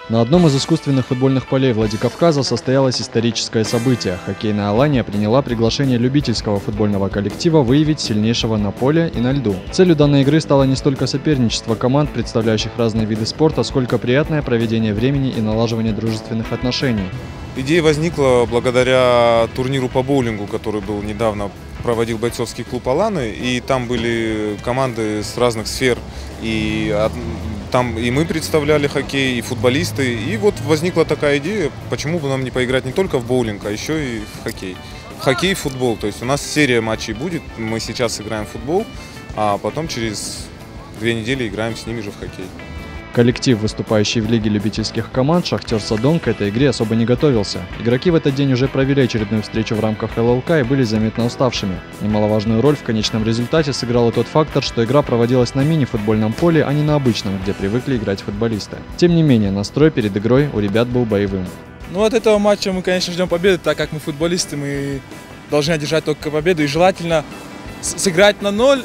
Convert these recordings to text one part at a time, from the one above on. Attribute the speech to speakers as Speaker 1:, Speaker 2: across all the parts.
Speaker 1: На одном из искусственных футбольных полей Владикавказа состоялось историческое событие. Хоккейная Алания приняла приглашение любительского футбольного коллектива выявить сильнейшего на поле и на льду. Целью данной игры стало не столько соперничество команд, представляющих разные виды спорта, сколько приятное проведение времени и налаживание дружественных отношений.
Speaker 2: Идея возникла благодаря турниру по боулингу, который был недавно, проводил бойцовский клуб Аланы, и там были команды с разных сфер, там и мы представляли хоккей, и футболисты, и вот возникла такая идея, почему бы нам не поиграть не только в боулинг, а еще и в хоккей. В хоккей и футбол, то есть у нас серия матчей будет, мы сейчас играем в футбол, а потом через 2 недели играем с ними же в хоккей.
Speaker 1: Коллектив, выступающий в лиге любительских команд «Шахтер Садон», к этой игре особо не готовился. Игроки в этот день уже провели очередную встречу в рамках ЛЛК и были заметно уставшими. Немаловажную роль в конечном результате сыграл и тот фактор, что игра проводилась на мини-футбольном поле, а не на обычном, где привыкли играть футболисты. Тем не менее, настрой перед игрой у ребят был боевым.
Speaker 3: Ну, от этого матча мы, конечно, ждем победы, так как мы футболисты, мы должны одержать только победу и желательно сыграть на 0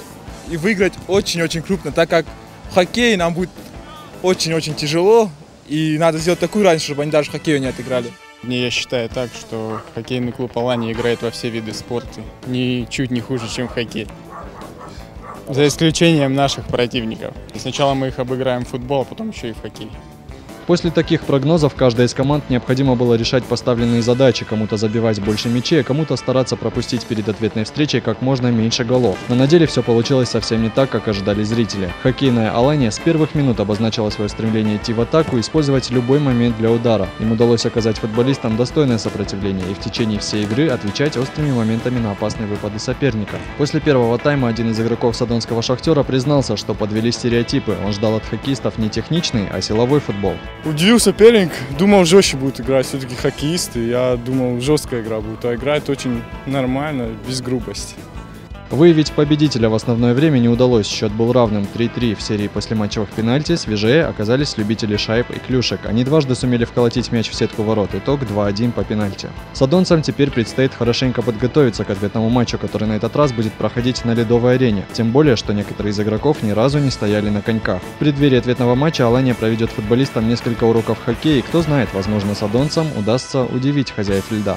Speaker 3: и выиграть очень-очень крупно, так как в хоккее нам будет очень-очень тяжело, и надо сделать такую разницу, чтобы они даже в хоккее не отыграли.
Speaker 4: Я считаю так, что хоккейный клуб Алания играет во все виды спорта, ничуть не хуже, чем в хоккей. За исключением наших противников. Сначала мы их обыграем в футбол, а потом еще и в хоккей.
Speaker 1: После таких прогнозов каждой из команд необходимо было решать поставленные задачи, кому-то забивать больше мячей, а кому-то стараться пропустить перед ответной встречей как можно меньше голов. Но на деле все получилось совсем не так, как ожидали зрители. Хоккейная Алания с первых минут обозначила свое стремление идти в атаку и использовать любой момент для удара. Им удалось оказать футболистам достойное сопротивление и в течение всей игры отвечать острыми моментами на опасные выпады соперников. После первого тайма один из игроков садонского «Шахтера» признался, что подвели стереотипы. Он ждал от хоккеистов не техничный, а силовой футбол.
Speaker 5: Удивил соперник, думал, жестче будет играть, все-таки хоккеисты, я думал, жесткая игра будет, а играет очень нормально, без грубости.
Speaker 1: Выявить победителя в основное время не удалось, счет был равным 3-3. В серии послематчевых пенальти свежее оказались любители шайб и клюшек. Они дважды сумели вколотить мяч в сетку ворот, итог 2-1 по пенальти. Садонцам теперь предстоит хорошенько подготовиться к ответному матчу, который на этот раз будет проходить на ледовой арене. Тем более, что некоторые из игроков ни разу не стояли на коньках. В преддверии ответного матча Алания проведет футболистам несколько уроков хоккея, и кто знает, возможно, садонцам удастся удивить хозяев льда.